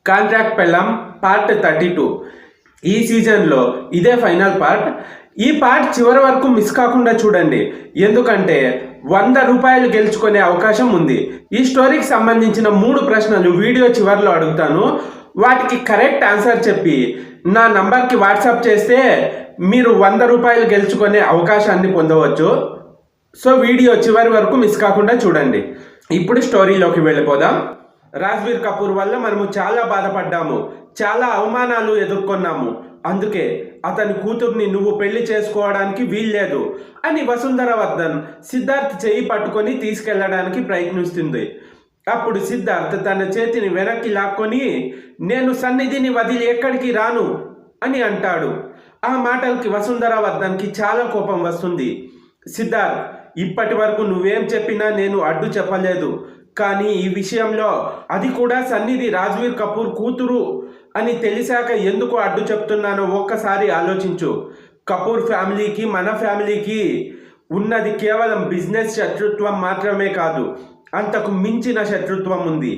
Contract పెళ్ళాం part 32. ఈ సీజన్లో ఇదే ఫైనల్ పార్ట్. ఈ పార్ట్ చివరి వరకు మిస్ కాకుండా చూడండి, ఎందుకంటే 100 రూపాయలు గెలుచుకునే అవకాశం ఉంది. ఈ స్టోరీకి సంబంధించిన 3 ప్రశ్నలు వీడియో చివరిలో అడుగుతాను. వాటికి కరెక్ట్ ఆన్సర్ చెప్పి నా నంబర్కి వాట్సాప్ చేస్తే మీరు 100 రూపాయలు గెలుచుకునే అవకాశాన్ని పొందవచ్చు. సో వీడియో చివరి వరకు మిస్ కాకుండా చూడండి. ఇప్పుడు స్టోరీలోకి వెళ్ళిపోదాం. రాజ్వీర్ కపూర్ వల్ల మనము చాలా బాధపడ్డాము, చాలా అవమానాలు ఎదుర్కొన్నాము. అందుకే అతని కూతుర్ని నువ్వు పెళ్లి చేసుకోవడానికి వీల్లేదు అని వసుంధర వర్ధన్ సిద్ధార్థ్ చేయి పట్టుకొని తీసుకెళ్లడానికి ప్రయత్నిస్తుంది. అప్పుడు సిద్ధార్థ్ తన చేతిని వెనక్కి లాక్కొని నేను సన్నిధిని వదిలి ఎక్కడికి రాను అని అంటాడు. ఆ మాటలకి వసుంధర వర్ధన్కి చాలా కోపం వస్తుంది. సిద్ధార్థ్, ఇప్పటి వరకు నువ్వేం చెప్పినా నేను అడ్డు చెప్పలేదు, కానీ ఈ విషయంలో అది కూడా సన్నిధి రాజ్వీర్ కపూర్ కూతురు అని తెలిసాక ఎందుకు అడ్డు చెప్తున్నానో ఒక్కసారి ఆలోచించు. కపూర్ ఫ్యామిలీకి మన ఫ్యామిలీకి ఉన్నది కేవలం బిజినెస్ శత్రుత్వం మాత్రమే కాదు, అంతకు మించిన శత్రుత్వం ఉంది.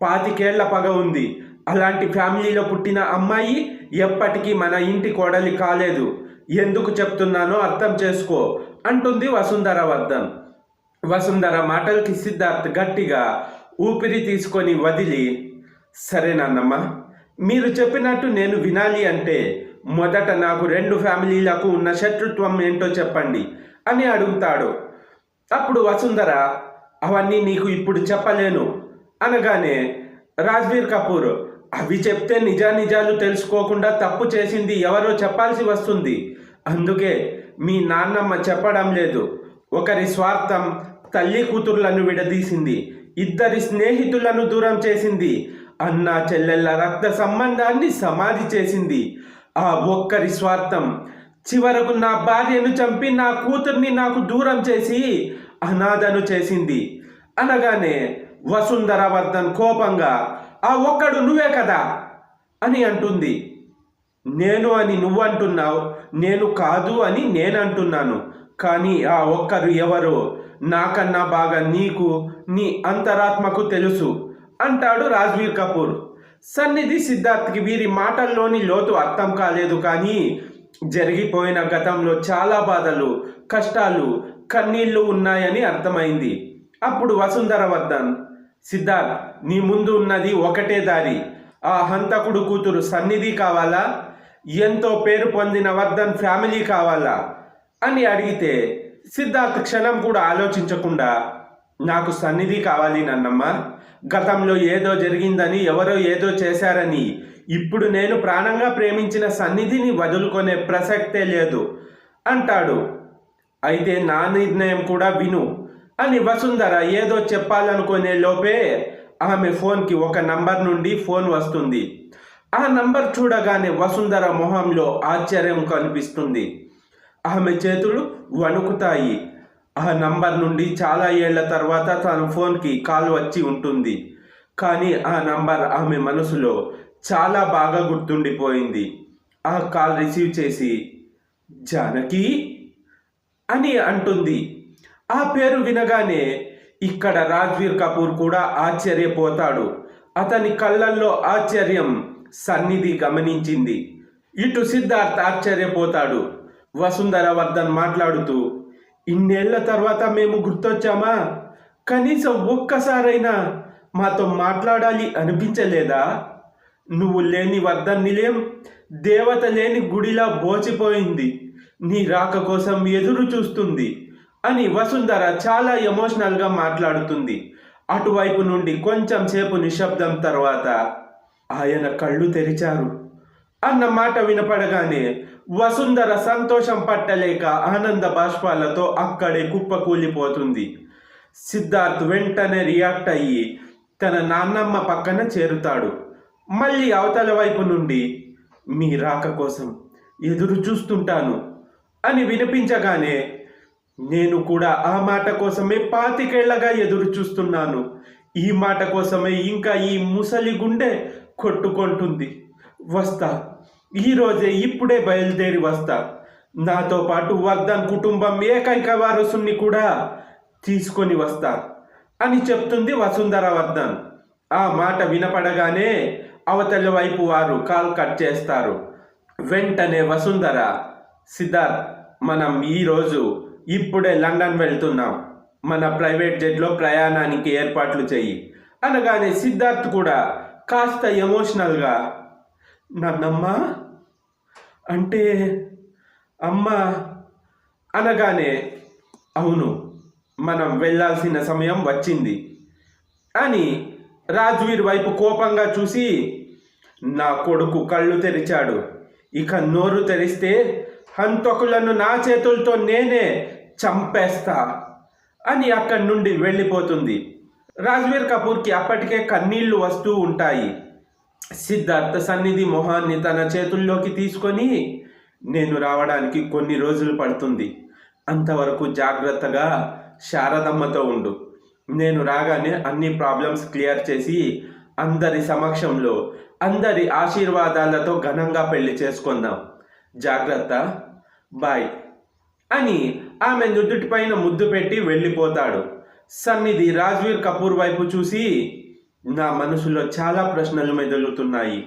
25 ఏళ్ల పగ ఉంది. అలాంటి ఫ్యామిలీలో పుట్టిన అమ్మాయి ఎప్పటికీ మన ఇంటి కోడలి కాలేదు. ఎందుకు చెప్తున్నానో అర్థం చేసుకో అంటుంది వసుంధర వర్ధన్. వసుంధర మాటలకి సిద్ధార్థ్ గట్టిగా ఊపిరి తీసుకొని వదిలి, సరే నాన్నమ్మ, మీరు చెప్పినట్టు నేను వినాలి అంటే మొదట నాకు 2 ఫ్యామిలీలకు ఉన్న శత్రుత్వం ఏంటో చెప్పండి అని అడుగుతాడు. అప్పుడు వసుంధర, అవన్నీ నీకు ఇప్పుడు చెప్పలేను అనగానే రాజ్వీర్ కపూర్, అవి చెప్తే నిజానిజాలు తెలుసుకోకుండా తప్పు చేసింది ఎవరో చెప్పాల్సి వస్తుంది. అందుకే మీ నాన్నమ్మ చెప్పడం లేదు. ఒకరి స్వార్థం తల్లి కూతుర్లను విడదీసింది, 2 స్నేహితులను దూరం చేసింది, అన్న చెల్లెళ్ళ రక్త సంబంధాన్ని సమాధి చేసింది. ఆ ఒక్కరి స్వార్థం చివరకు నా భార్యను చంపి నా కూతుర్ని నాకు దూరం చేసి అనాథను చేసింది అనగానే వసుంధర వర్ధన్ కోపంగా, ఆ ఒక్కడు నువ్వే కదా అని అంటుంది. నేను అని నువ్వు అంటున్నావు, నేను కాదు అని నేను అంటున్నాను. కానీ ఆ ఒక్కరు ఎవరో నాకన్నా బాగా నీకు, నీ అంతరాత్మకు తెలుసు అంటాడు రాజ్వీర్ కపూర్. సన్నిధి సిద్ధార్థ్కి వీరి మాటల్లోని లోతు అర్థం కాలేదు, కానీ జరిగిపోయిన గతంలో చాలా బాధలు, కష్టాలు, కన్నీళ్లు ఉన్నాయని అర్థమైంది. అప్పుడు వసుంధర వర్ధన్, సిద్ధార్థ్, నీ ముందు ఉన్నది ఒకటే దారి. ఆ హంతకుడు కూతురు సన్నిధి కావాలా, ఎంతో పేరు పొందిన వర్ధన్ ఫ్యామిలీ కావాలా అని అడిగితే సిద్ధార్థ్ క్షణం కూడా ఆలోచించకుండా, నాకు సన్నిధి కావాలి నాన్నమ్మ. గతంలో ఏదో జరిగిందని, ఎవరో ఏదో చేశారని ఇప్పుడు నేను ప్రాణంగా ప్రేమించిన సన్నిధిని వదులుకునే ప్రసక్తే లేదు అంటాడు. అయితే నా నిర్ణయం కూడా విను అని వసుంధర ఏదో చెప్పాలనుకునే లోపే ఆమె ఫోన్కి ఒక నంబర్ నుండి ఫోన్ వస్తుంది. ఆ నంబర్ చూడగానే వసుంధర మొహంలో ఆశ్చర్యం కనిపిస్తుంది. ఆమె చేతులు వణుకుతాయి. ఆ నంబర్ నుండి చాలా ఏళ్ల తర్వాత తన ఫోన్కి కాల్ వచ్చి ఉంటుంది. కానీ ఆ నంబర్ ఆమె మనసులో చాలా బాగా గుర్తుండిపోయింది. ఆ కాల్ రిసీవ్ చేసి, జానకి అని అంటుంది. ఆ పేరు వినగానే ఇక్కడ రాజ్వీర్ కపూర్ కూడా ఆశ్చర్యపోతాడు. అతని కళ్ళల్లో ఆశ్చర్యం సన్నిధి గమనించింది. ఇటు సిద్ధార్థ్ ఆశ్చర్యపోతాడు. వసుంధర వర్ధన్ మాట్లాడుతూ, ఇన్నేళ్ల తర్వాత మేము గుర్తొచ్చామా? కనీసం ఒక్కసారైనా మాతో మాట్లాడాలి అనిపించలేదా? నువ్వు లేని వర్ధన్ నిలయం దేవత లేని గుడిలా బోచిపోయింది. నీ రాక కోసం ఎదురు చూస్తుంది అని వసుంధర చాలా ఎమోషనల్గా మాట్లాడుతుంది. అటువైపు నుండి కొంచెం సేపు నిశ్శబ్దం తర్వాత, ఆయన కళ్ళు తెరిచారు అన్న మాట వినపడగానే వసుంధర సంతోషం పట్టలేక ఆనంద బాష్పాలతో అక్కడే కుప్పకూలిపోతుంది. సిద్ధార్థ్ వెంటనే రియాక్ట్ అయ్యి తన నాన్నమ్మ పక్కన చేరుతాడు. మళ్ళీ అవతల వైపు నుండి, మీ రాక కోసం ఎదురు చూస్తుంటాను అని వినిపించగానే, నేను కూడా ఆ మాట కోసమే 25 ఏళ్లగా ఎదురు చూస్తున్నాను. ఈ మాట కోసమే ఇంకా ఈ ముసలి గుండె కొట్టుకుంటుంది. వస్తా, ఈరోజే ఇప్పుడే బయలుదేరి వస్తా. నాతో పాటు వర్ధన్ కుటుంబం ఏకైక వారసుని కూడా తీసుకొని వస్తా అని చెప్తుంది వసుంధర వర్ధన్. ఆ మాట వినపడగానే అవతలి వైపు వారు కాల్ కట్ చేస్తారు. వెంటనే వసుంధర, సిద్ధార్థ్, మనం ఈరోజు ఇప్పుడే లండన్ వెళ్తున్నాం, మన ప్రైవేట్ జెట్లో ప్రయాణానికి ఏర్పాట్లు చెయ్యి అనగానే సిద్ధార్థ్ కూడా కాస్త ఎమోషనల్గా, నన్నమ్మ అంటే అమ్మ అనగానే, అవును, మనం వెళ్ళాల్సిన సమయం వచ్చింది అని రాజ్వీర్ వైపు కోపంగా చూసి, నా కొడుకు కళ్ళు తెరిచాడు, ఇక నోరు తెరిస్తే హంతకులను నా చేతులతో నేనే చంపేస్తా అని అక్కడి నుండి వెళ్ళిపోతుంది. రాజ్వీర్ కపూర్కి అప్పటికే కన్నీళ్లు వస్తూ ఉంటాయి. సిద్ధార్థ్ సన్నిధి మొహాన్ని తన చేతుల్లోకి తీసుకొని, నేను రావడానికి కొన్ని రోజులు పడుతుంది, అంతవరకు జాగ్రత్తగా శారదమ్మతో ఉండు, నేను రాగానే అన్ని ప్రాబ్లమ్స్ క్లియర్ చేసి అందరి సమక్షంలో అందరి ఆశీర్వాదాలతో ఘనంగా పెళ్లి చేసుకుందాం, జాగ్రత్త, బాయ్ అని ఆమె నుదుటిపైన ముద్దు పెట్టి వెళ్ళిపోతాడు. సన్నిధి రాజ్వీర్ కపూర్ వైపు చూసి, నా మనసులో చాలా ప్రశ్నలు మెదులుతున్నాయి,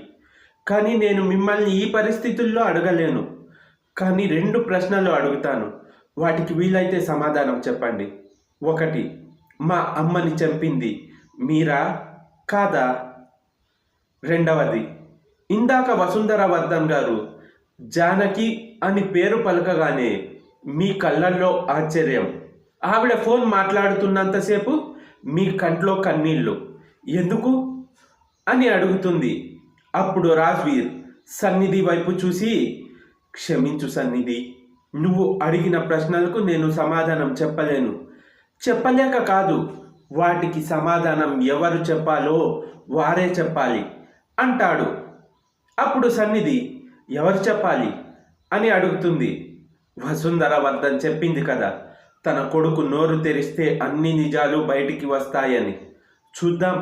కానీ నేను మిమ్మల్ని ఈ పరిస్థితుల్లో అడగలేను, కానీ 2 ప్రశ్నలు అడుగుతాను, వాటికి వీలైతే సమాధానం చెప్పండి. 1, మా అమ్మని చంపింది మీరా కాదా? 2వది, ఇందాక వసుంధర వర్ధన్ గారు జానకి అని పేరు పలకగానే మీ కళ్ళల్లో ఆశ్చర్యం, ఆవిడ ఫోన్ మాట్లాడుతున్నంతసేపు మీ కంట్లో కన్నీళ్ళు ఎందుకు అని అడుగుతుంది. అప్పుడు రాజ్వీర్ సన్నిధి వైపు చూసి, క్షమించు సన్నిధి, నువ్వు అడిగిన ప్రశ్నలకు నేను సమాధానం చెప్పలేక కాదు, వాటికి సమాధానం ఎవరు చెప్పాలో వారే చెప్పాలి అంటాడు. అప్పుడు సన్నిధి, ఎవరు చెప్పాలి అని అడుగుతుంది. వసుంధర వర్ధన్ చెప్పింది కదా, తన కొడుకు నోరు తెరిస్తే అన్ని నిజాలు బయటికి వస్తాయని. చూద్దాం,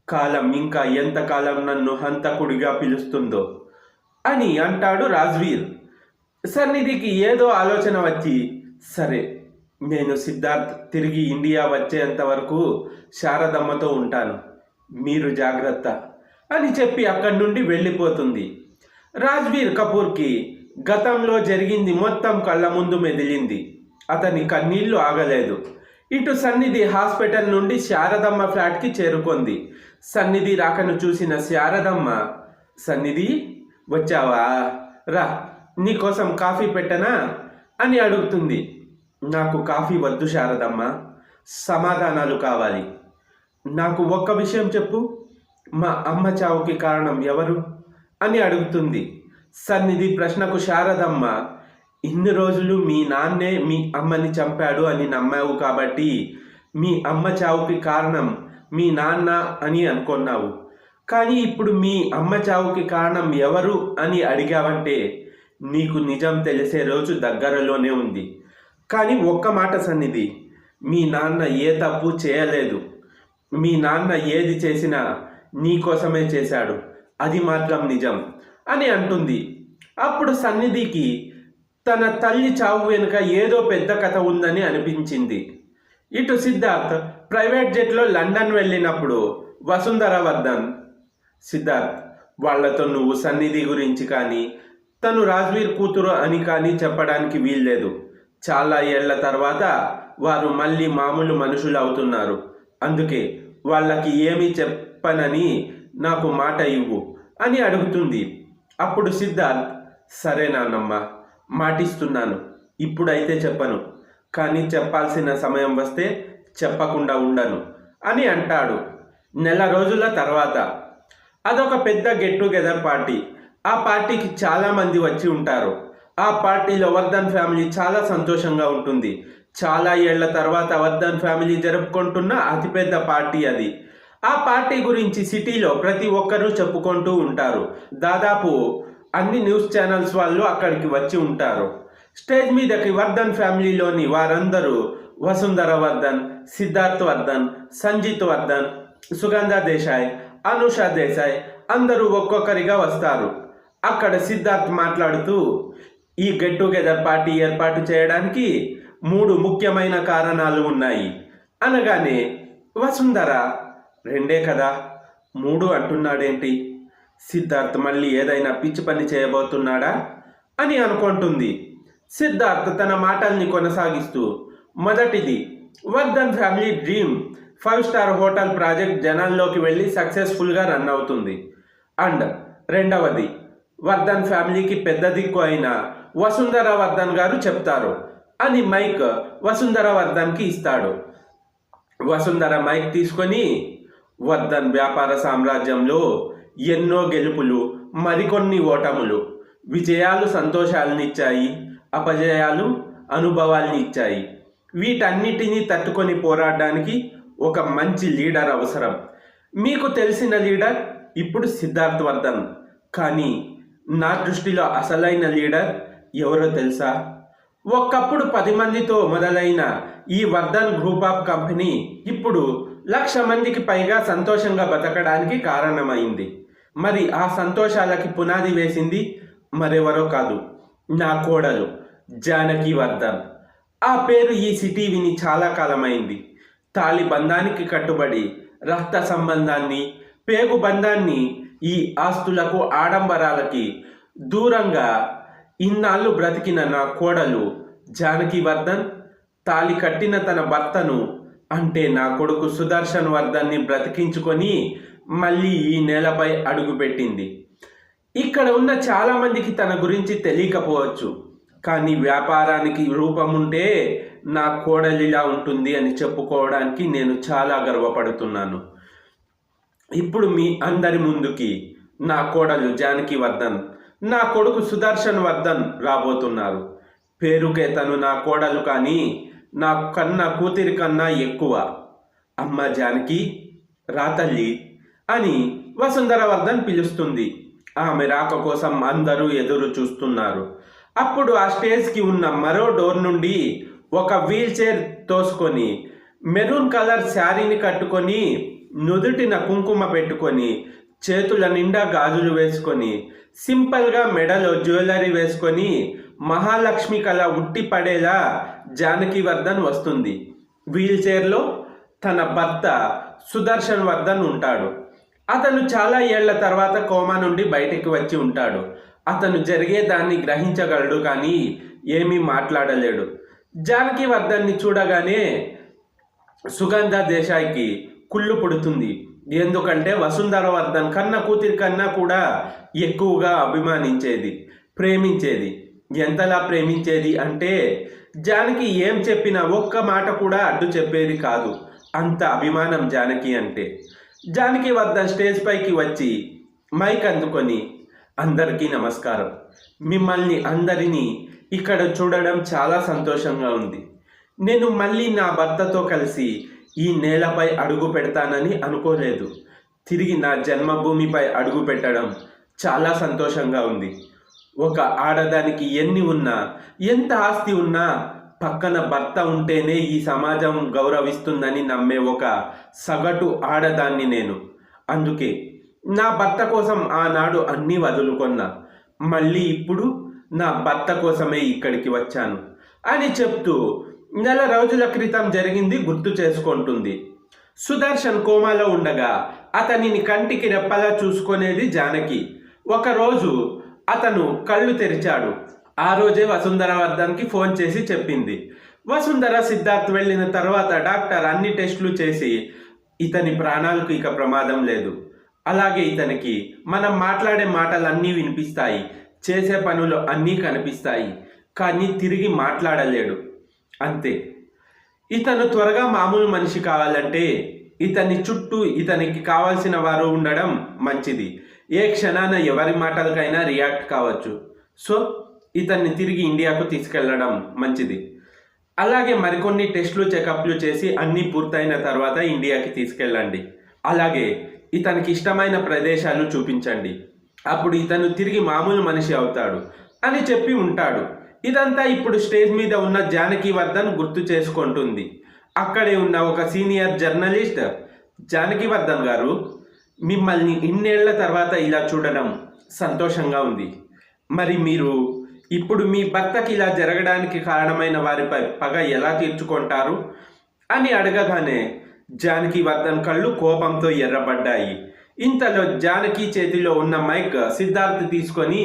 కాలం ఇంకా ఎంతకాలం నన్ను హంతకుడిగా పిలుస్తుందో అని అంటాడు రాజ్వీర్. సన్నిధికి ఏదో ఆలోచన వచ్చి, సరే, నేను సిద్ధార్థ్ తిరిగి ఇండియా వచ్చేంత వరకు శారదమ్మతో ఉంటాను, మీరు జాగ్రత్త అని చెప్పి అక్కడి నుండి వెళ్ళిపోతుంది. రాజ్వీర్ కపూర్కి గతంలో జరిగింది మొత్తం కళ్ళ ముందు మెదిలింది. అతని కన్నీళ్లు ఆగలేదు. ఇటు సన్నిధి హాస్పిటల్ నుండి శారదమ్మ ఫ్లాట్కి చేరుకుంది. సన్నిధి రాకను చూసిన శారదమ్మ, సన్నిధి వచ్చావా, రా, నీకోసం కాఫీ పెట్టనా అని అడుగుతుంది. నాకు కాఫీ వద్దు శారదమ్మ, సమాధానాలు కావాలి. నాకు ఒక్క విషయం చెప్పు, మా అమ్మ చావుకి కారణం ఎవరు అని అడుగుతుంది. సన్నిధి ప్రశ్నకు శారదమ్మ, ఇన్ని రోజులు మీ నాన్నే మీ అమ్మని చంపాడు అని నమ్మావు కాబట్టి మీ అమ్మ చావుకి కారణం మీ నాన్న అని అనుకున్నావు, కానీ ఇప్పుడు మీ అమ్మ చావుకి కారణం ఎవరు అని అడిగావంటే నీకు నిజం తెలిసే రోజు దగ్గరలోనే ఉంది. కానీ ఒక్క మాట సన్నిధి, మీ నాన్న ఏ తప్పు చేయలేదు, మీ నాన్న ఏది చేసినా నీకోసమే చేశాడు, అది మాత్రం నిజం అని అంటుంది. అప్పుడు సన్నిధికి తన తల్లి చావు వెనుక ఏదో పెద్ద కథ ఉందని అనిపించింది. ఇటు సిద్ధార్థ్ ప్రైవేట్ జెట్లో లండన్ వెళ్ళినప్పుడు వసుంధర వర్ధన్, సిద్ధార్థ్, వాళ్లతో నువ్వు సన్నిధి గురించి కానీ తను రాజ్వీర్ కూతురు అని కానీ చెప్పడానికి వీల్లేదు, చాలా ఏళ్ల తర్వాత వారు మళ్ళీ మామూలు మనుషులు అవుతున్నారు, అందుకే వాళ్ళకి ఏమీ చెప్పనని నాకు మాట ఇవ్వు అని అడుగుతుంది. అప్పుడు సిద్ధార్థ్, సరే నాన్నమ్మ, మాటిస్తున్నాను, ఇప్పుడైతే చెప్పను, కానీ చెప్పాల్సిన సమయం వస్తే చెప్పకుండా ఉండను అని అంటాడు. నెల రోజుల తర్వాత అదొక పెద్ద గెట్ టుగెదర్ పార్టీ. ఆ పార్టీకి చాలామంది వచ్చి ఉంటారు. ఆ పార్టీలో వర్ధన్ ఫ్యామిలీ చాలా సంతోషంగా ఉంటుంది. చాలా ఏళ్ల తర్వాత వర్ధన్ ఫ్యామిలీ జరుపుకుంటున్న అతిపెద్ద పార్టీ అది. ఆ పార్టీ గురించి సిటీలో ప్రతి ఒక్కరూ చెప్పుకుంటూ ఉంటారు. దాదాపు అన్ని న్యూస్ ఛానల్స్ వాళ్ళు అక్కడికి వచ్చి ఉంటారు. స్టేజ్ మీదకి వర్ధన్ ఫ్యామిలీలోని వారందరూ, వసుంధర వర్ధన్, సిద్ధార్థ్ వర్ధన్, సంజిత్ వర్ధన్, సుగంధ దేశాయ్, అనుష దేశాయ్ అందరూ ఒక్కొక్కరిగా వస్తారు. అక్కడ సిద్ధార్థ్ మాట్లాడుతూ, ఈ గెట్ టుగెదర్ పార్టీ ఏర్పాటు చేయడానికి 3 ముఖ్యమైన కారణాలు ఉన్నాయి అనగానే వసుంధర, 2 కదా, 3 అంటున్నాడేంటి సిద్ధార్థ్ మళ్ళీ ఏదైనా పిచ్చి పని చేయబోతున్నాడా అని అనుకుంటుంది. సిద్ధార్థ్ తన మాటల్ని కొనసాగిస్తూ, మొదటిది, Vardhan family dream 5 star hotel project జనాల్లోకి వెళ్ళి సక్సెస్ఫుల్గా రన్ అవుతుంది. అండ్ రెండవది, వర్ధన్ ఫ్యామిలీకి పెద్ద దిక్కు అయిన వసుంధర వర్ధన్ గారు చెప్తారు అని మైక్ వసుంధర వర్ధన్కి ఇస్తాడు. వసుంధర మైక్ తీసుకొని, వర్ధన్ వ్యాపార సామ్రాజ్యంలో ఎన్నో గెలుపులు, మరికొన్ని ఓటములు, విజయాలు సంతోషాలనిచ్చాయి, అపజయాలు అనుభవాల్ని ఇచ్చాయి. వీటన్నిటినీ తట్టుకొని పోరాడడానికి ఒక మంచి లీడర్ అవసరం. మీకు తెలిసిన లీడర్ ఇప్పుడు సిద్ధార్థ్ వర్ధన్. కానీ నా దృష్టిలో అసలైన లీడర్ ఎవరో తెలుసా? ఒకప్పుడు 10 మందితో మొదలైన ఈ వర్ధన్ గ్రూప్ ఆఫ్ కంపెనీ ఇప్పుడు 1,00,000 మందికి పైగా సంతోషంగా బతకడానికి కారణమైంది. మరి ఆ సంతోషాలకి పునాది వేసింది మరెవరో కాదు, నా కోడలు జానకి వర్ధన్. ఆ పేరు ఈ సిటీ విని చాలా కాలమైంది. తాళి బంధానికి కట్టుబడి రక్త సంబంధాన్ని, పేగు బంధాన్ని, ఈ ఆస్తులకు ఆడంబరాలకి దూరంగా ఇన్నాళ్ళు బ్రతికిన నా కోడలు జానకి వర్ధన్ తాళి కట్టిన తన భర్తను, అంటే నా కొడుకు సుదర్శన్ వర్ధన్ని బ్రతికించుకొని మళ్ళీ ఈ నేలపై అడుగుపెట్టింది. ఇక్కడ ఉన్న చాలామందికి తన గురించి తెలియకపోవచ్చు, కానీ వ్యాపారానికి రూపం ఉంటే నా కోడలిలా ఉంటుంది అని చెప్పుకోవడానికి నేను చాలా గర్వపడుతున్నాను. ఇప్పుడు మీ అందరి ముందుకి నా కోడలు జానకి వర్ధన్, నా కొడుకు సుదర్శన్ వర్ధన్ రాబోతున్నారు. పేరుకే తను నా కోడలు, కానీ నా కన్నా కూతురి కన్నా ఎక్కువ. అమ్మ జానకి, రాతల్లి అని వసుంధర వర్ధన్ పిలుస్తుంది. ఆమె రాక కోసం అందరూ ఎదురు చూస్తున్నారు. అప్పుడు ఆ స్టేజ్కి ఉన్న మరో డోర్ నుండి ఒక వీల్ చైర్ తోసుకొని, మెరూన్ కలర్ శారీని కట్టుకొని, నుదుటిన కుంకుమ పెట్టుకొని, చేతుల నిండా గాజులు వేసుకొని, సింపుల్గా మెడలో జ్యువెలరీ వేసుకొని, మహాలక్ష్మి కళ ఉట్టి పడేలా జానకి వర్ధన్ వస్తుంది. వీల్ చైర్లో తన భర్త సుదర్శన్ వర్ధన్ ఉంటాడు. అతను చాలా ఏళ్ల తర్వాత కోమా నుండి బయటికి వచ్చి ఉంటాడు. అతను జరిగేదాన్ని గ్రహించగలడు, కానీ ఏమీ మాట్లాడలేడు. జానకి వర్ధన్ని చూడగానే సుగంధ దేశాయ్కి కుళ్ళు పుడుతుంది. ఎందుకంటే వసుంధర వర్ధన్ కన్న కూతురి కన్నా కూడా ఎక్కువగా అభిమానించేది, ప్రేమించేది. ఎంతలా ప్రేమించేది అంటే జానకి ఏం చెప్పినా ఒక్క మాట కూడా అడ్డు చెప్పేది కాదు. అంత అభిమానం జానకి అంటే. జానకి వర్ధన్ స్టేజ్ పైకి వచ్చి మైక్ అందుకొని, అందరికీ నమస్కారం. మిమ్మల్ని అందరినీ ఇక్కడ చూడడం చాలా సంతోషంగా ఉంది. నేను మళ్ళీ నా భర్తతో కలిసి ఈ నేలపై అడుగు పెడతానని అనుకోలేదు. తిరిగి నా జన్మభూమిపై అడుగు పెట్టడం చాలా సంతోషంగా ఉంది. ఒక ఆడదానికి ఎన్ని ఉన్నా, ఎంత ఆస్తి ఉన్నా, పక్కన భర్త ఉంటేనే ఈ సమాజం గౌరవిస్తుందని నమ్మే ఒక సగటు ఆడదాన్ని నేను. అందుకే నా భర్త కోసం ఆనాడు అన్నీ వదులుకొన్నా. మళ్ళీ ఇప్పుడు నా భర్త కోసమే ఇక్కడికి వచ్చాను అని చెప్తూ నెల రోజుల క్రితం జరిగింది గుర్తు చేసుకుంటుంది. సుదర్శన్ కోమాలో ఉండగా అతనిని కంటికి రెప్పలా చూసుకునేది జానకి. ఒకరోజు అతను కళ్ళు తెరిచాడు. ఆ రోజే వసుంధర వర్ధన్కి ఫోన్ చేసి చెప్పింది. వసుంధర సిద్ధార్థ్ వెళ్ళిన తర్వాత డాక్టర్ అన్ని టెస్టులు చేసి, ఇతని ప్రాణాలకు ఇక ప్రమాదం లేదు, అలాగే ఇతనికి మనం మాట్లాడే మాటలన్నీ వినిపిస్తాయి, చేసే పనులు అన్నీ కనిపిస్తాయి, కానీ తిరిగి మాట్లాడలేడు, అంతే. ఇతను త్వరగా మామూలు మనిషి కావాలంటే ఇతని చుట్టూ ఇతనికి కావాల్సిన వారు ఉండడం మంచిది. ఏ క్షణాన ఎవరి మాటలకైనా రియాక్ట్ కావచ్చు. సో ఇతన్ని తిరిగి ఇండియాకు తీసుకెళ్లడం మంచిది. అలాగే మరికొన్ని టెస్టులు, చెకప్లు చేసి అన్నీ పూర్తయిన తర్వాత ఇండియాకి తీసుకెళ్ళండి. అలాగే ఇతనికి ఇష్టమైన ప్రదేశాలు చూపించండి. అప్పుడు ఇతను తిరిగి మామూలు మనిషి అవుతాడు అని చెప్పి ఉంటాడు. ఇదంతా ఇప్పుడు స్టేజ్ మీద ఉన్న జానకి వర్ధన్ గుర్తు చేసుకుంటుంది. అక్కడే ఉన్న ఒక సీనియర్ జర్నలిస్ట్, జానకి వర్ధన్ గారు, మిమ్మల్ని ఇన్నేళ్ల తర్వాత ఇలా చూడడం సంతోషంగా ఉంది. మరి మీరు ఇప్పుడు మీ భర్తకి ఇలా జరగడానికి కారణమైన వారిపై పగ ఎలా తీర్చుకుంటారు అని అడగగానే జానకి వర్ధన్ కళ్ళు కోపంతో ఎర్రబడ్డాయి. ఇంతలో జానకి చేతిలో ఉన్న మైక్ సిద్ధార్థ్ తీసుకొని,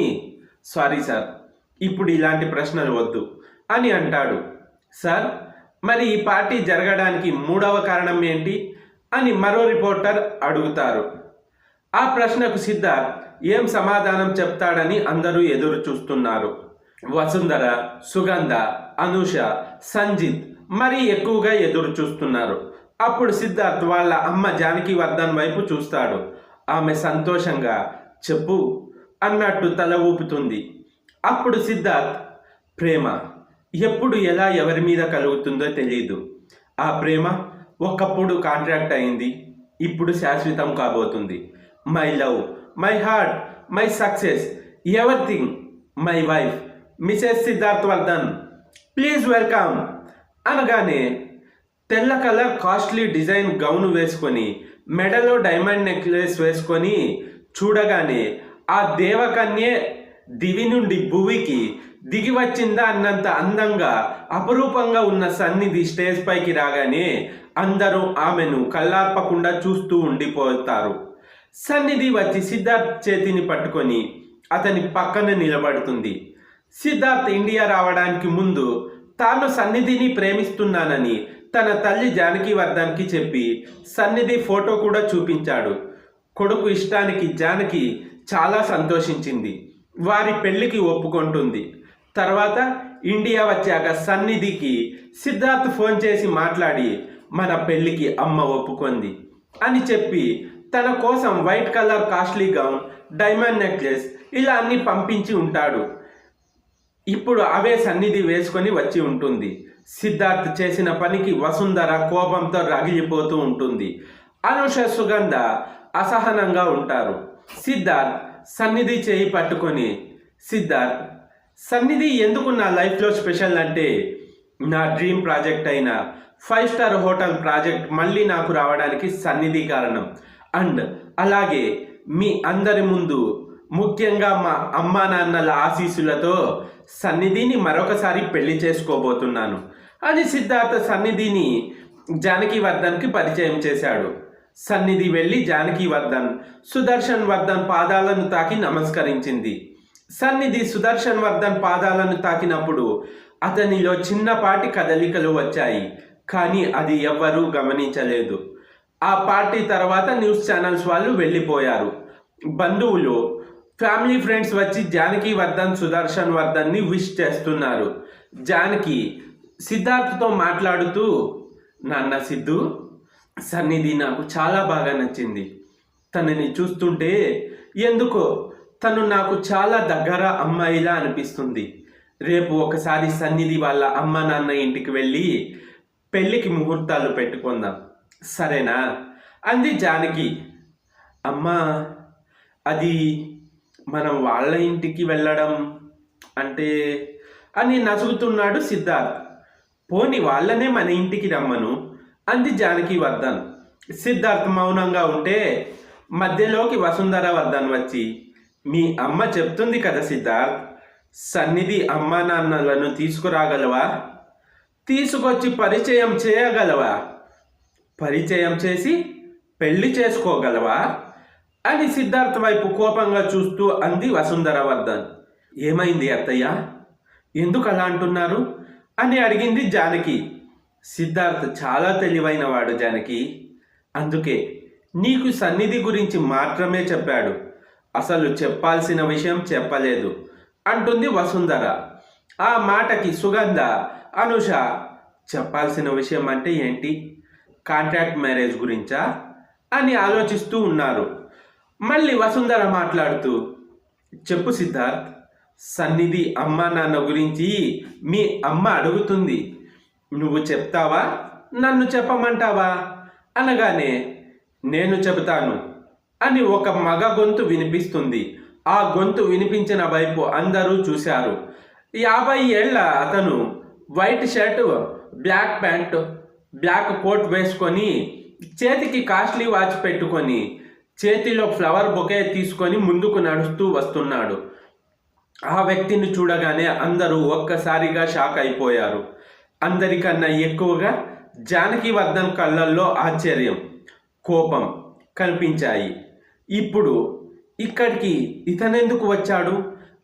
సారీ సార్, ఇప్పుడు ఇలాంటి ప్రశ్నలు వద్దు అని అంటాడు. సార్, మరి ఈ పార్టీ జరగడానికి మూడవ కారణం ఏంటి అని మరో రిపోర్టర్ అడుగుతారు. ఆ ప్రశ్నకు సిద్ధార్థ్ ఏం సమాధానం చెప్తాడని అందరూ ఎదురు చూస్తున్నారు. వసుంధర, సుగంధ, అనూష, సంజిత్ మరీ ఎక్కువగా ఎదురు చూస్తున్నారు. అప్పుడు సిద్ధార్థ్ వాళ్ళ అమ్మ జానకి వర్ధన్ వైపు చూస్తాడు. ఆమె సంతోషంగా చెప్పు అన్నట్టు తల ఊపుతుంది. అప్పుడు సిద్ధార్థ్, ప్రేమ ఎప్పుడు ఎలా ఎవరి మీద కలుగుతుందో తెలియదు. ఆ ప్రేమ ఒకప్పుడు కాంట్రాక్ట్ అయింది, ఇప్పుడు శాశ్వతం కాబోతుంది. My love, my heart, my success, everything, my wife Mrs Siddharth Vardhan, please welcome అనగానే తెల్ల కలర్ కాస్ట్లీ డిజైన్ గౌను వేసుకొని మెడలో డైమండ్ నెక్లెస్ వేసుకొని చూడగానే ఆ దేవకన్యే దివి నుండి భువికి దిగి వచ్చిందా అన్నంత అందంగా అపురూపంగా ఉన్న సన్నిధి స్టేజ్ పైకి రాగానే అందరూ ఆమెను కళ్ళార్పకుండా చూస్తూ ఉండిపోతారు. సన్నిధి వచ్చి సిద్ధార్థ్ చేతిని పట్టుకొని అతని పక్కన నిలబడుతుంది. సిద్ధార్థ్ ఇండియా రావడానికి ముందు తాను సన్నిధిని ప్రేమిస్తున్నానని తన తల్లి జానకి వర్ధన్కి చెప్పి సన్నిధి ఫోటో కూడా చూపించాడు. కొడుకు ఇష్టానికి జానకి చాలా సంతోషించింది. వారి పెళ్లికి ఒప్పుకుంటుంది. తర్వాత ఇండియా వచ్చాక సన్నిధికి సిద్ధార్థ్ ఫోన్ చేసి మాట్లాడి మన పెళ్లికి అమ్మ ఒప్పుకుంది అని చెప్పి తన కోసం white colour costly gown, diamond necklace ఇలా అన్ని పంపించి ఉంటాడు. ఇప్పుడు అవే సన్నిధి వేసుకొని వచ్చి ఉంటుంది. సిద్ధార్థ్ చేసిన పనికి వసుంధర కోపంతో రగిలిపోతూ ఉంటుంది. అనూష, సుగంధ అసహనంగా ఉంటారు. సిద్ధార్థ్ సన్నిధి చేయి పట్టుకొని, సిద్ధార్థ్, సన్నిధి ఎందుకు నా లైఫ్లో స్పెషల్ అంటే నా డ్రీమ్ ప్రాజెక్ట్ అయిన 5 స్టార్ హోటల్ ప్రాజెక్ట్ మళ్ళీ నాకు రావడానికి సన్నిధి కారణం. అండ్ అలాగే మీ అందరి ముందు ముఖ్యంగా మా అమ్మా నాన్నల ఆశీస్సులతో సన్నిధిని మరొకసారి పెళ్లి చేసుకోబోతున్నాను అని సిద్ధార్థ సన్నిధిని జానకి వర్ధన్కి పరిచయం చేశాడు. సన్నిధి వెళ్ళి జానకి వర్ధన్, సుదర్శన్ వర్ధన్ పాదాలను తాకి నమస్కరించింది. సన్నిధి సుదర్శన్ వర్ధన్ పాదాలను తాకినప్పుడు అతనిలో చిన్నపాటి కదలికలు వచ్చాయి, కానీ అది ఎవ్వరూ గమనించలేదు. ఆ పార్టీ తర్వాత న్యూస్ ఛానల్స్ వాళ్ళు వెళ్ళిపోయారు. బంధువులు, ఫ్యామిలీ ఫ్రెండ్స్ వచ్చి జానకి వర్ధన్, సుదర్శన్ వర్ధన్ని విష్ చేస్తున్నారు. జానకి సిద్ధార్థ్తో మాట్లాడుతూ, నాన్న సిద్ధు, సన్నిధి నాకు చాలా బాగా నచ్చింది. తనని చూస్తుంటే ఎందుకో తను నాకు చాలా దగ్గర అమ్మాయిలా అనిపిస్తుంది. రేపు ఒకసారి సన్నిధి వాళ్ళ అమ్మ నాన్న ఇంటికి వెళ్ళి పెళ్ళికి ముహూర్తాలు పెట్టుకుందాం, సరేనా అంది జానకి. అమ్మా, అది మనం వాళ్ళ ఇంటికి వెళ్ళడం అంటే అని నసుగుతున్నాడు సిద్ధార్థ్. పోని వాళ్ళనే మన ఇంటికి రమ్మను అంది జానకి వర్ధన్. సిద్ధార్థ్ మౌనంగా ఉంటే మధ్యలోకి వసుంధర వర్ధన్ వచ్చి, మీ అమ్మ చెప్తుంది కదా సిద్ధార్థ్, సన్నిధి అమ్మా నాన్నలను తీసుకురాగలవా? తీసుకొచ్చి పరిచయం చేయగలవా? పరిచయం చేసి పెళ్లి చేసుకోగలవా అని సిద్ధార్థ్ వైపు కోపంగా చూస్తూ అంది వసుంధర వర్ధన్. ఏమైంది అత్తయ్య, ఎందుకు అలా అంటున్నారు అని అడిగింది జానకి. సిద్ధార్థ్ చాలా తెలివైనవాడు జానకి, అందుకే నీకు సన్నిధి గురించి మాత్రమే చెప్పాడు, అసలు చెప్పాల్సిన విషయం చెప్పలేదు అంటుంది వసుంధర. ఆ మాటకి సుగంధ, అనూష చెప్పాల్సిన విషయం అంటే ఏంటి, కాంట్రాక్ట్ మ్యారేజ్ గురించా అని ఆలోచిస్తూ ఉన్నారు. మళ్ళీ వసుంధర మాట్లాడుతూ, చెప్పు సిద్ధార్థ్, సన్నిధి అమ్మా నాన్న గురించి మీ అమ్మ అడుగుతుంది, నువ్వు చెప్తావా నన్ను చెప్పమంటావా అనగానే నేను చెబుతాను అని ఒక మగ గొంతు వినిపిస్తుంది. ఆ గొంతు వినిపించిన వైపు అందరూ చూశారు. 50 ఏళ్ల అతను white shirt, black pant, black coat వేసుకొని చేతికి కాస్ట్లీ వాచ్ పెట్టుకొని చేతిలో ఫ్లవర్ బొకే తీసుకొని ముందుకు నడుస్తూ వస్తున్నాడు. ఆ వ్యక్తిని చూడగానే అందరూ ఒక్కసారిగా షాక్ అయిపోయారు. అందరికన్నా ఎక్కువగా జానకి వర్ధన్ కళ్ళల్లో ఆశ్చర్యం, కోపం కనిపించాయి. ఇప్పుడు ఇక్కడికి ఇతనెందుకు వచ్చాడు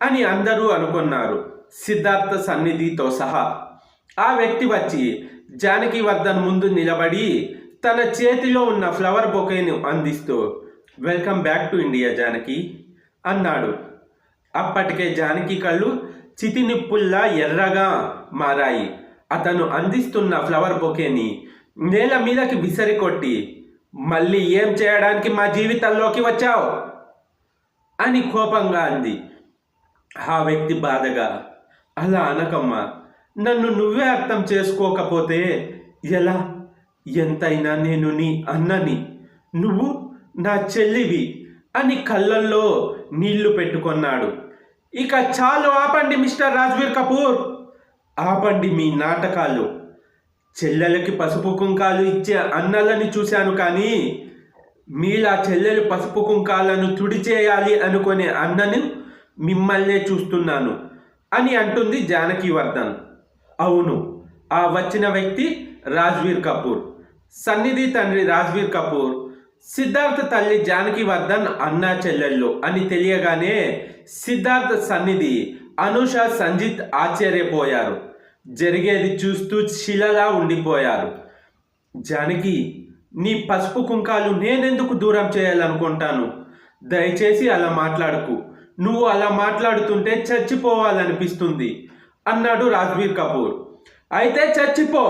అని అందరూ అనుకున్నారు, సిద్ధార్థ సన్నిధితో సహా. ఆ వ్యక్తి వచ్చి జానకివర్ధన్ ముందు నిలబడి తన చేతిలో ఉన్న ఫ్లవర్ బొకేను అందిస్తూ welcome back to India Janaki అన్నాడు. అప్పటికే జానకి కళ్ళు చితినిప్పుల్లా ఎర్రగా మారాయి. అతను అందిస్తున్న ఫ్లవర్ బొకేని నేల మీదకి విసిరి కొట్టి, మళ్ళీ ఏం చేయడానికి మా జీవితంలోకి వచ్చావు అని కోపంగా అంది. ఆ వ్యక్తి బాధగా, అలా అనకమ్మా, నన్ను నువ్వే అర్థం చేసుకోకపోతే ఎలా? ఎంతైనా నేను నీ అన్నని, నువ్వు నా చెల్లివి అని కళ్ళల్లో నీళ్లు పెట్టుకున్నాడు. ఇక చాలు, ఆపండి మిస్టర్ రాజ్వీర్ కపూర్, ఆపండి మీ నాటకాలు. చెల్లెలకి పసుపు కుంకాలు ఇచ్చే అన్నలని చూశాను, కానీ మీలా చెల్లెలు పసుపు కుంకాలను తుడిచేయాలి అనుకునే అన్నను మిమ్మల్నే చూస్తున్నాను అని అంటుంది జానకివర్ధన్. అవును, ఆ వచ్చిన వ్యక్తి రాజ్వీర్ కపూర్, సన్నిధి తండ్రి రాజ్వీర్ కపూర్, సిద్ధార్థ తల్లి జానకివర్ధన్ అన్నా చెల్లెళ్ళు అని తెలియగానే సిద్ధార్థ, సన్నిధి, అనూష, సంజిత్ ఆశ్చర్యపోయారు. జరిగేది చూస్తూ శిలలా ఉండిపోయారు. జానకి, నీ పసుపు కుంకాలు నేనెందుకు దూరం చేయాలనుకుంటాను? దయచేసి అలా మాట్లాడకు. నువ్వు అలా మాట్లాడుతుంటే చచ్చిపోవాలనిపిస్తుంది అన్నాడు రాజ్వీర్ కపూర్. అయితే చచ్చిపో.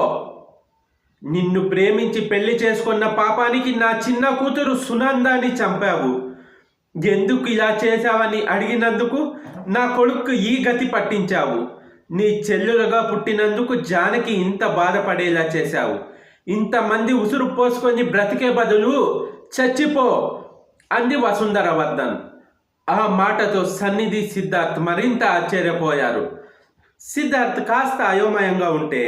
నిన్ను ప్రేమించి పెళ్లి చేసుకున్న పాపానికి నా చిన్న కూతురు సునందాన్ని చంపావు. ఎందుకు ఇలా చేశావని అడిగినందుకు నా కొడుకు ఈ గతి పట్టించావు. నీ చెల్లులుగా పుట్టినందుకు జానకి ఇంత బాధపడేలా చేశావు. ఇంతమంది ఉసురు పోసుకొని బ్రతికే బదులు చచ్చిపో అంది వసుంధరవర్ధన్. ఆ మాటతో సన్నిధి, సిద్ధార్థ్ మరింత ఆశ్చర్యపోయారు. సిద్ధార్థ్ కాస్త అయోమయంగా ఉంటే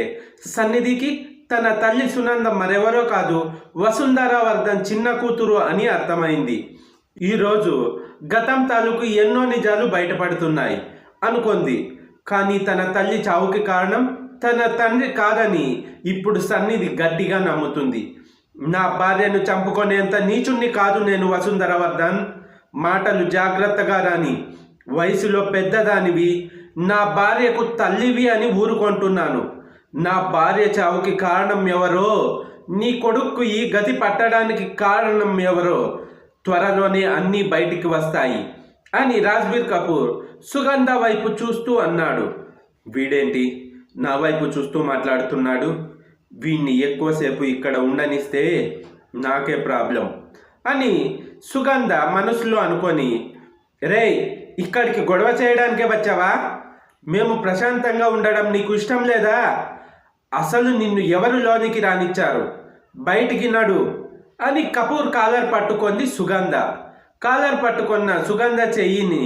సన్నిధికి తన తల్లి సునంద మరెవరో కాదు, వసుంధరవర్ధన్ చిన్న కూతురు అని అర్థమైంది. ఈరోజు గతం తాలూకు ఎన్నో నిజాలు బయటపడుతున్నాయి అనుకుంది. కానీ తన తల్లి చావుకి కారణం తన తండ్రి కాదని ఇప్పుడు సన్నిధి గట్టిగా నమ్ముతుంది. నా భార్యను చంపుకునేంత నీచుణ్ణి కాదు నేను వసుంధరవర్ధన్. మాటలు జాగ్రత్తగా రాని, వయసులో పెద్దదానివి, నా భార్యకు తల్లివి అని ఊరుకుంటున్నాను. నా భార్య చావుకి కారణం ఎవరో, నీ కొడుకు ఈ గతి పట్టడానికి కారణం ఎవరో త్వరలోనే అన్నీ బయటికి వస్తాయి అని రాజ్వీర్ కపూర్ సుగంధ వైపు చూస్తూ అన్నాడు. వీడేంటి నా వైపు చూస్తూ మాట్లాడుతున్నాడు? వీణ్ణి ఎక్కువసేపు ఇక్కడ ఉండనిస్తే నాకే ప్రాబ్లం అని సుగంధ మనసులో అనుకొని, రే, ఇక్కడికి గొడవ చేయడానికే వచ్చావా? మేము ప్రశాంతంగా ఉండడం నీకు ఇష్టం లేదా? అసలు నిన్ను ఎవరు లోనికి రానిచ్చారు? బయటికి నడు అని కపూర్ కాలర్ పట్టుకుంది సుగంధ. కాలర్ పట్టుకున్న సుగంధ చెయ్యిని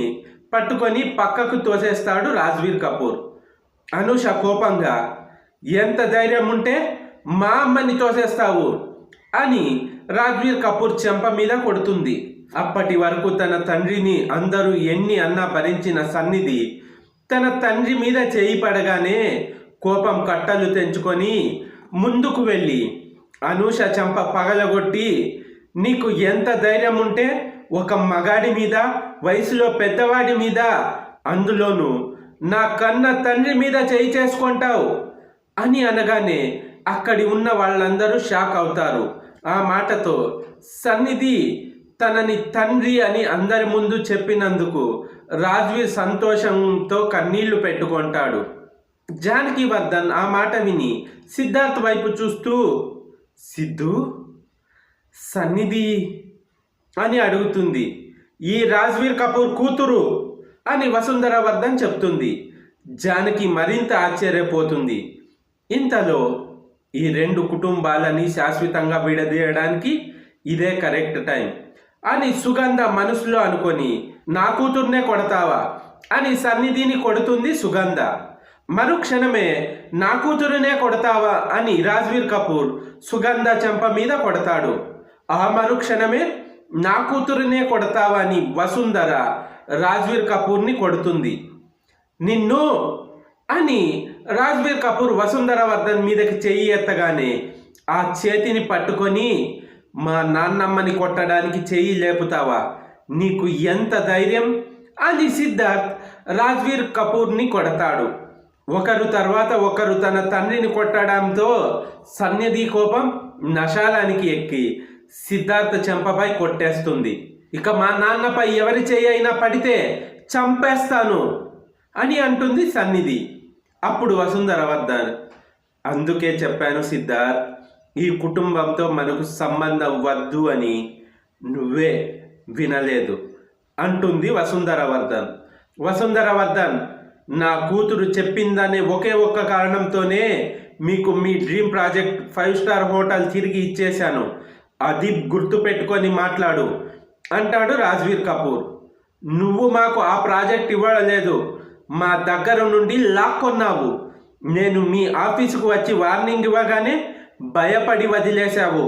పట్టుకొని పక్కకు తోసేస్తాడు రాజ్వీర్ కపూర్. అనూష కోపంగా, ఎంత ధైర్యం ఉంటే మా అమ్మని తోసేస్తావు అని రాజ్వీర్ కపూర్ చెంప మీద కొడుతుంది. అప్పటి వరకు తన తండ్రిని అందరూ ఎన్ని అన్నా భరించిన సన్నిధి తన తండ్రి మీద చేయి పడగానే కోపం కట్టలు తెంచుకొని ముందుకు వెళ్ళి అనూష చెంప పగలగొట్టి, నీకు ఎంత ధైర్యం ఉంటే ఒక మగాడి మీద, వయసులో పెద్దవాడి మీద, అందులోనూ నా కన్న తండ్రి మీద చేయి చేసుకుంటావు అని అనగానే అక్కడి ఉన్న వాళ్ళందరూ షాక్ అవుతారు. ఆ మాటతో సన్నిధి తనని తండ్రి అని అందరి ముందు చెప్పినందుకు రాజ్వీర్ సంతోషంతో కన్నీళ్లు పెట్టుకుంటాడు. జానకివర్ధన్ ఆ మాట విని సిద్ధార్థ్ వైపు చూస్తూ, సిద్ధు, సన్నిధి అని అడుగుతుంది. ఈ రాజ్వీర్ కపూర్ కూతురు అని వసుంధరవర్ధన్ చెప్తుంది. జానకి మరింత ఆశ్చర్యపోతుంది. ఇంతలో ఈ రెండు కుటుంబాలని శాశ్వతంగా విడదీయడానికి ఇదే కరెక్ట్ టైం అని సుగంధ మనసులో అనుకొని, నా కూతుర్నే కొడతావా అని సన్నిధిని కొడుతుంది సుగంధ. మరుక్షణమే నా కూతురునే కొడతావా అని రాజ్వీర్ కపూర్ సుగంధ చెంప మీద కొడతాడు. ఆ మరుక్షణమే నా కూతురునే కొడతావా అని వసుంధర రాజ్వీర్ కపూర్ని కొడుతుంది. నిన్ను అని రాజ్వీర్ కపూర్ వసుంధరవర్ధన్ మీదకి చెయ్యి ఎత్తగానే ఆ చేతిని పట్టుకొని, మా నాన్నమ్మని కొట్టడానికి చెయ్యి లేపుతావా? నీకు ఎంత ధైర్యం అని సిద్ధార్థ్ రాజ్వీర్ కపూర్ని కొడతాడు. ఒకరు తర్వాత ఒకరు తన తండ్రిని కొట్టడంతో సన్నిధి కోపం నశాలానికి ఎక్కి సిద్ధార్థ చెంపపై కొట్టేస్తుంది. ఇక మా నాన్నపై ఎవరి చేయి అయినా పడితే చంపేస్తాను అని అంటుంది సన్నిధి. అప్పుడు వసుంధర వర్ధన్, అందుకే చెప్పాను సిద్ధార్థ్, ఈ కుటుంబంతో మనకు సంబంధం వద్దు అని, నువ్వే వినలేదు అంటుంది వసుంధర వర్ధన్. వసుంధర వర్ధన్, నా కూతురు చెప్పిందనే ఒకే ఒక్క కారణంతోనే మీకు మీ డ్రీమ్ ప్రాజెక్ట్ 5 స్టార్ హోటల్ తిరిగి ఇచ్చేశాను, అది గుర్తుపెట్టుకొని మాట్లాడు అంటాడు రాజ్వీర్ కపూర్. నువ్వు మాకు ఆ ప్రాజెక్ట్ ఇవ్వలేదు, మా దగ్గర నుండి లాక్కొన్నావు. నేను మీ ఆఫీసుకు వచ్చి వార్నింగ్ ఇవ్వగానే భయపడి వదిలేశావు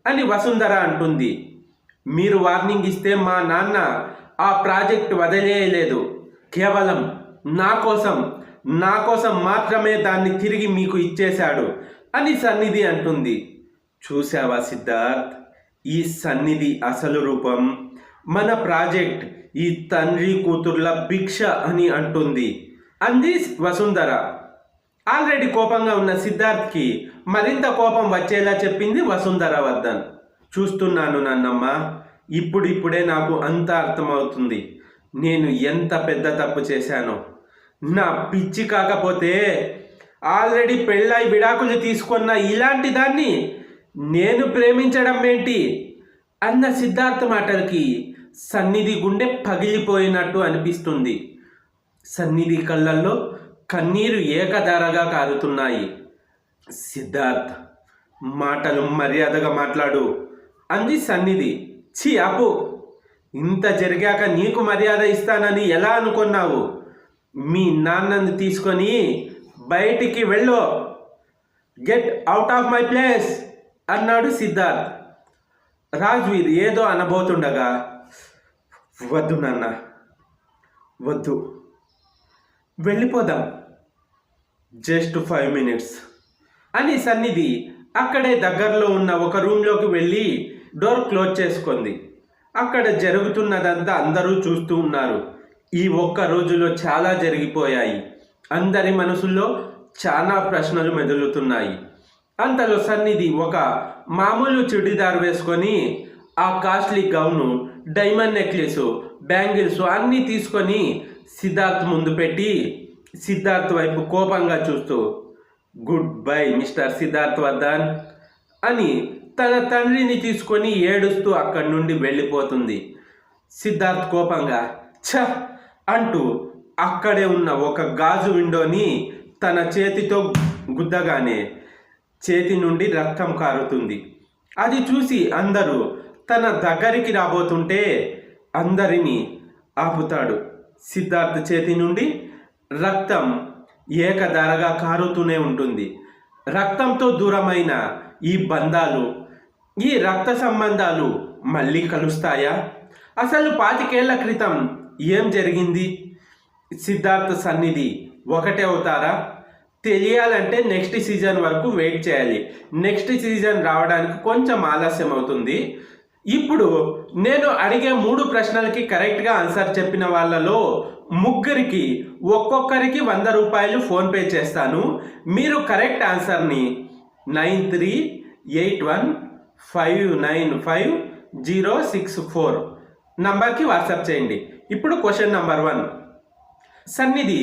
అని వసుంధర అంటుంది. మీరు వార్నింగ్ ఇస్తే మా నాన్న ఆ ప్రాజెక్ట్ వదిలేయలేదు, కేవలం నా కోసం మాత్రమే దాన్ని తిరిగి మీకు ఇచ్చేశాడు అని సన్నిధి అంటుంది. చూసావా సిద్ధార్థ్, ఈ సన్నిధి అసలు రూపం, మన ప్రాజెక్ట్ ఈ తండ్రి కూతుర్ల భిక్ష అని అంటుంది అంది వసుంధర. ఆల్రెడీ కోపంగా ఉన్న సిద్ధార్థ్కి మరింత కోపం వచ్చేలా చెప్పింది వసుంధర వర్ధన్. చూస్తున్నాను నాన్నమ్మ, ఇప్పుడిప్పుడే నాకు అంతా అర్థమవుతుంది నేను ఎంత పెద్ద తప్పు చేశానో. నా పిచ్చి కాకపోతే ఆల్రెడీ పెళ్ళై విడాకులు తీసుకున్న ఇలాంటి దాన్ని నేను ప్రేమించడం ఏంటి అన్న సిద్ధార్థ మాటలకి సన్నిధి గుండె పగిలిపోయినట్టు అనిపిస్తుంది. సన్నిధి కళ్ళల్లో కన్నీరు ఏకధారగా కారుతున్నాయి. సిద్ధార్థ్, మాటలు మర్యాదగా మాట్లాడు అంది సన్నిధి. ఛీ అప్పు, ఇంత జరిగాక నీకు మర్యాద ఇస్తానని ఎలా అనుకున్నావు? మీ నాన్నని తీసుకొని బయటికి వెళ్ళు, get out of my place అన్నాడు సిద్ధార్థ్. రాజ్వీర్ ఏదో అనబోతుండగా, వద్దు నాన్న, వద్దు, వెళ్ళిపోదాం, జస్ట్ 5 మినిట్స్ అని సన్నిధి అక్కడే దగ్గరలో ఉన్న ఒక రూమ్లోకి వెళ్ళి డోర్ క్లోజ్ చేసుకుంది. అక్కడ జరుగుతున్నదంతా అందరూ చూస్తూ ఉన్నారు. ఈ ఒక్క రోజులో చాలా జరిగిపోయాయి. అందరి మనసుల్లో చాలా ప్రశ్నలు మెదులుతున్నాయి. అంతలో సన్నిధి ఒక మామూలు చుడిదార్ వేసుకొని ఆ costly gown, diamond necklace, bangles అన్నీ తీసుకొని సిద్ధార్థ్ ముందు పెట్టి సిద్ధార్థ్ వైపు కోపంగా చూస్తూ, good bye mister Siddharth Vardhan అని తన తండ్రిని తీసుకొని ఏడుస్తూ అక్కడి నుండి వెళ్ళిపోతుంది. సిద్ధార్థ్ కోపంగా ఛ అంటూ అక్కడే ఉన్న ఒక గాజు విండోని తన చేతితో గుద్దగానే చేతి నుండి రక్తం కారుతుంది. అది చూసి అందరూ తన దగ్గరికి రాబోతుంటే అందరినీ ఆపుతాడు. సిద్ధార్థ్ చేతి నుండి రక్తం ఏకధారగా కారుతూనే ఉంటుంది. రక్తంతో దూరమైన ఈ బంధాలు, ఈ రక్త సంబంధాలు మళ్ళీ కలుస్తాయా? అసలు 25 ఏళ్ల క్రితం ఏం జరిగింది? సిద్ధార్థ్ సన్నిధి ఒకటే అవుతారా? తెలియాలంటే నెక్స్ట్ సీజన్ వరకు వెయిట్ చేయాలి. నెక్స్ట్ సీజన్ రావడానికి కొంచెం ఆలస్యం అవుతుంది. ఇప్పుడు నేను అడిగే 3 ప్రశ్నలకి కరెక్ట్గా ఆన్సర్ చెప్పిన వాళ్ళలో ముగ్గురికి ఒక్కొక్కరికి 100 రూపాయలు ఫోన్పే చేస్తాను. మీరు కరెక్ట్ ఆన్సర్ని 9381595064 నంబర్కి వాట్సాప్ చేయండి. ఇప్పుడు క్వశ్చన్ నెంబర్ 1. సన్నిధి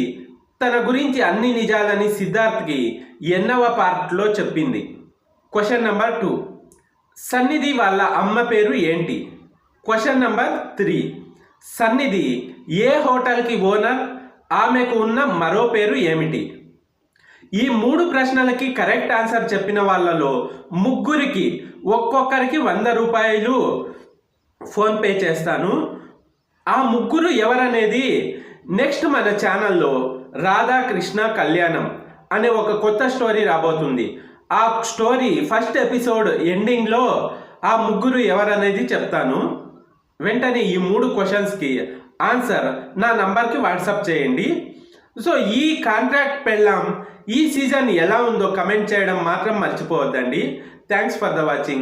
తన గురించి అన్ని నిజాలని సిద్ధార్థ్కి ఎన్నవ పార్ట్లో చెప్పింది? Question number 2. సన్నిధి వాళ్ళ అమ్మ పేరు ఏంటి? Question number 3. సన్నిధి ఏ హోటల్కి ఓనర్? ఆమెకు ఉన్న మరో పేరు ఏమిటి? ఈ 3 ప్రశ్నలకి కరెక్ట్ ఆన్సర్ చెప్పిన వాళ్ళలో ముగ్గురికి ఒక్కొక్కరికి 100 రూపాయలు ఫోన్పే చేస్తాను. ఆ ముగ్గురు ఎవరనేది నెక్స్ట్ మన ఛానల్లో రాధాకృష్ణ కళ్యాణం అనే ఒక కొత్త స్టోరీ రాబోతుంది. ఆ స్టోరీ ఫస్ట్ ఎపిసోడ్ ఎండింగ్లో ఆ ముగ్గురు ఎవరనేది చెప్తాను. వెంటనే ఈ 3 క్వశ్చన్స్కి ఆన్సర్ నా నంబర్కి వాట్సాప్ చేయండి. సో ఈ కాంట్రాక్ట్ పెళ్ళాం ఈ సీజన్ ఎలా ఉందో కమెంట్ చేయడం మాత్రం మర్చిపోవద్దండి. Thanks for the watching.